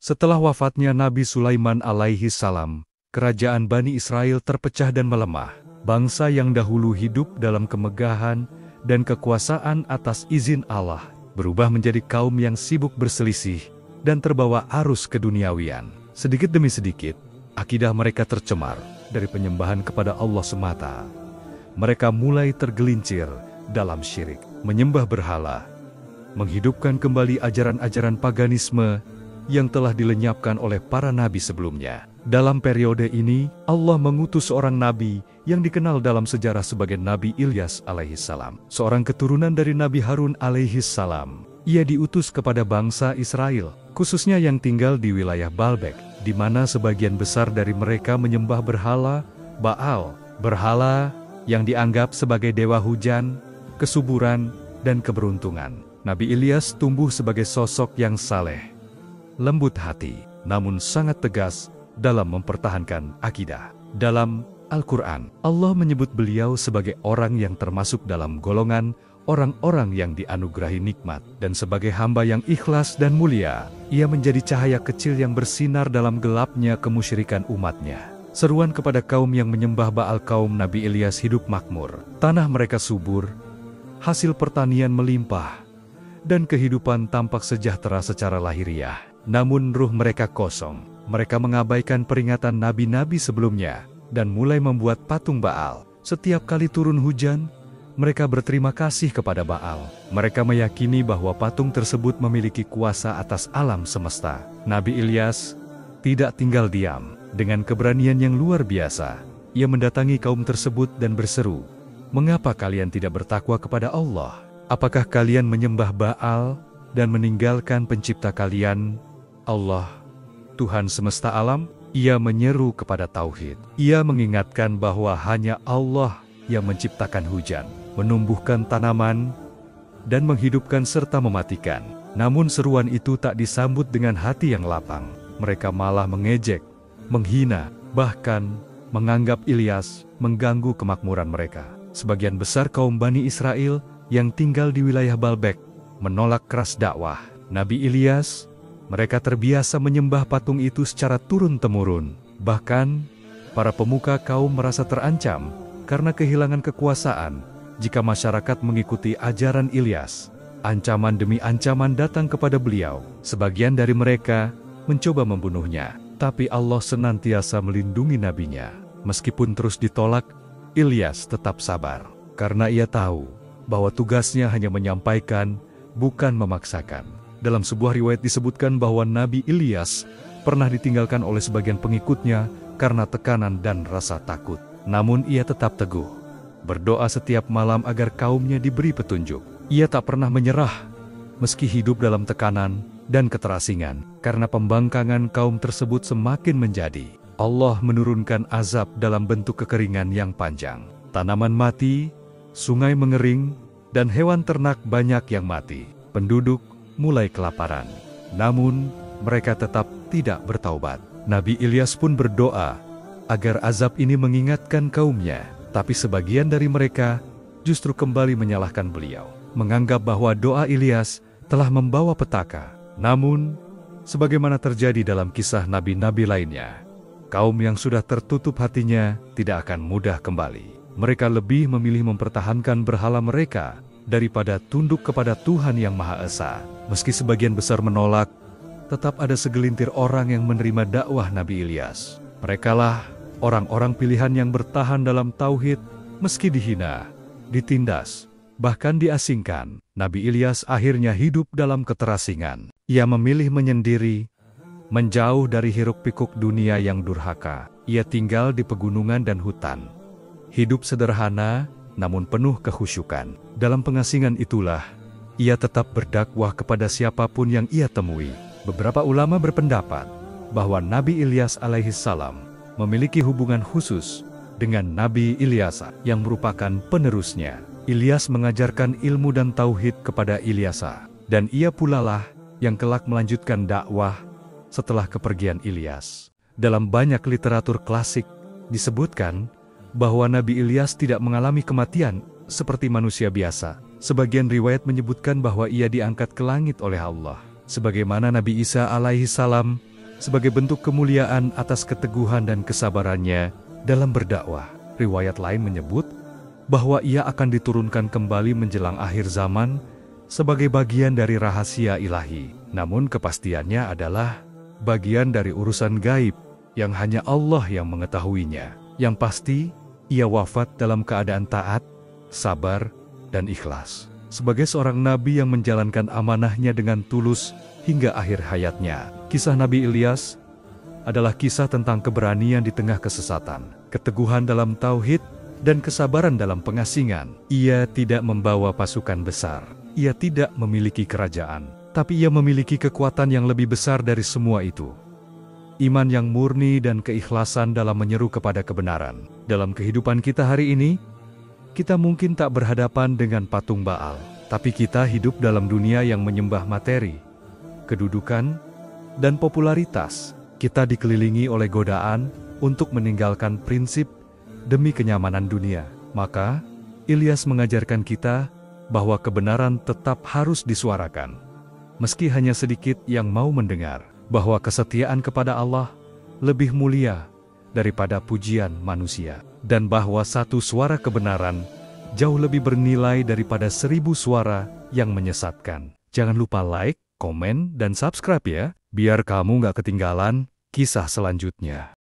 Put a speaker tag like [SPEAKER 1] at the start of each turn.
[SPEAKER 1] Setelah wafatnya Nabi Sulaiman alaihi salam, kerajaan Bani Israel terpecah dan melemah. Bangsa yang dahulu hidup dalam kemegahan dan kekuasaan atas izin Allah, berubah menjadi kaum yang sibuk berselisih dan terbawa arus keduniawian. Sedikit demi sedikit, akidah mereka tercemar dari penyembahan kepada Allah semata. Mereka mulai tergelincir dalam syirik, menyembah berhala, menghidupkan kembali ajaran-ajaran paganisme yang telah dilenyapkan oleh para nabi sebelumnya. Dalam periode ini, Allah mengutus seorang nabi yang dikenal dalam sejarah sebagai Nabi Ilyas alaihissalam, seorang keturunan dari Nabi Harun alaihissalam. Ia diutus kepada bangsa Israel, khususnya yang tinggal di wilayah Baalbek, di mana sebagian besar dari mereka menyembah berhala Baal, berhala yang dianggap sebagai dewa hujan, kesuburan, dan keberuntungan. Nabi Ilyas tumbuh sebagai sosok yang saleh, lembut hati, namun sangat tegas dalam mempertahankan akidah. Dalam Al-Quran, Allah menyebut beliau sebagai orang yang termasuk dalam golongan orang-orang yang dianugerahi nikmat, dan sebagai hamba yang ikhlas dan mulia. Ia menjadi cahaya kecil yang bersinar dalam gelapnya kemusyrikan umatnya. Seruan kepada kaum yang menyembah Baal. Kaum Nabi Ilyas hidup makmur, tanah mereka subur, hasil pertanian melimpah, dan kehidupan tampak sejahtera secara lahiriah. Namun ruh mereka kosong. Mereka mengabaikan peringatan nabi-nabi sebelumnya dan mulai membuat patung Baal. Setiap kali turun hujan, mereka berterima kasih kepada Baal. Mereka meyakini bahwa patung tersebut memiliki kuasa atas alam semesta. Nabi Ilyas tidak tinggal diam. Dengan keberanian yang luar biasa, ia mendatangi kaum tersebut dan berseru, "Mengapa kalian tidak bertakwa kepada Allah? Apakah kalian menyembah Baal dan meninggalkan pencipta kalian, Allah, Tuhan semesta alam?" Ia menyeru kepada tauhid. Ia mengingatkan bahwa hanya Allah yang menciptakan hujan, menumbuhkan tanaman, dan menghidupkan serta mematikan. Namun seruan itu tak disambut dengan hati yang lapang. Mereka malah mengejek, menghina, bahkan menganggap Ilyas mengganggu kemakmuran mereka. Sebagian besar kaum Bani Israel yang tinggal di wilayah Baalbek menolak keras dakwah Nabi Ilyas. Mereka terbiasa menyembah patung itu secara turun-temurun. Bahkan, para pemuka kaum merasa terancam karena kehilangan kekuasaan jika masyarakat mengikuti ajaran Ilyas. Ancaman demi ancaman datang kepada beliau. Sebagian dari mereka mencoba membunuhnya, tapi Allah senantiasa melindungi nabinya. Meskipun terus ditolak, Ilyas tetap sabar, karena ia tahu bahwa tugasnya hanya menyampaikan, bukan memaksakan. Dalam sebuah riwayat disebutkan bahwa Nabi Ilyas pernah ditinggalkan oleh sebagian pengikutnya karena tekanan dan rasa takut. Namun ia tetap teguh, berdoa setiap malam agar kaumnya diberi petunjuk. Ia tak pernah menyerah, meski hidup dalam tekanan dan keterasingan. Karena pembangkangan kaum tersebut semakin menjadi, Allah menurunkan azab dalam bentuk kekeringan yang panjang. Tanaman mati, sungai mengering, dan hewan ternak banyak yang mati. Penduduk mulai kelaparan. Namun, mereka tetap tidak bertaubat. Nabi Ilyas pun berdoa agar azab ini mengingatkan kaumnya. Tapi sebagian dari mereka justru kembali menyalahkan beliau, menganggap bahwa doa Ilyas telah membawa petaka. Namun, sebagaimana terjadi dalam kisah nabi-nabi lainnya, kaum yang sudah tertutup hatinya tidak akan mudah kembali. Mereka lebih memilih mempertahankan berhala mereka daripada tunduk kepada Tuhan yang Maha Esa. Meski sebagian besar menolak, tetap ada segelintir orang yang menerima dakwah Nabi Ilyas. Merekalah orang-orang pilihan yang bertahan dalam tauhid, meski dihina, ditindas, bahkan diasingkan. Nabi Ilyas akhirnya hidup dalam keterasingan. Ia memilih menyendiri, menjauh dari hiruk-pikuk dunia yang durhaka. Ia tinggal di pegunungan dan hutan. Hidup sederhana, namun penuh kekhusyukan. Dalam pengasingan itulah, ia tetap berdakwah kepada siapapun yang ia temui. Beberapa ulama berpendapat bahwa Nabi Ilyas alaihissalam memiliki hubungan khusus dengan Nabi Ilyasa yang merupakan penerusnya. Ilyas mengajarkan ilmu dan tauhid kepada Ilyasa, dan ia pula lah yang kelak melanjutkan dakwah setelah kepergian Ilyas. Dalam banyak literatur klasik disebutkan bahwa Nabi Ilyas tidak mengalami kematian seperti manusia biasa. Sebagian riwayat menyebutkan bahwa ia diangkat ke langit oleh Allah. Sebagaimana Nabi Isa alaihissalam sebagai bentuk kemuliaan atas keteguhan dan kesabarannya dalam berdakwah. Riwayat lain menyebut bahwa ia akan diturunkan kembali menjelang akhir zaman sebagai bagian dari rahasia ilahi. Namun kepastiannya adalah bagian dari urusan gaib yang hanya Allah yang mengetahuinya. Yang pasti, ia wafat dalam keadaan taat, sabar, dan ikhlas. Sebagai seorang nabi yang menjalankan amanahnya dengan tulus hingga akhir hayatnya. Kisah Nabi Ilyas adalah kisah tentang keberanian di tengah kesesatan, keteguhan dalam tauhid, dan kesabaran dalam pengasingan. Ia tidak membawa pasukan besar. Ia tidak memiliki kerajaan, tapi ia memiliki kekuatan yang lebih besar dari semua itu. Iman yang murni dan keikhlasan dalam menyeru kepada kebenaran. Dalam kehidupan kita hari ini, kita mungkin tak berhadapan dengan patung Baal, tapi kita hidup dalam dunia yang menyembah materi, kedudukan, dan popularitas. Kita dikelilingi oleh godaan untuk meninggalkan prinsip demi kenyamanan dunia. Maka, Ilyas mengajarkan kita bahwa kebenaran tetap harus disuarakan. Meski hanya sedikit yang mau mendengar, bahwa kesetiaan kepada Allah lebih mulia daripada pujian manusia. Dan bahwa satu suara kebenaran jauh lebih bernilai daripada 1000 suara yang menyesatkan. Jangan lupa like, komen, dan subscribe ya, biar kamu nggak ketinggalan kisah selanjutnya.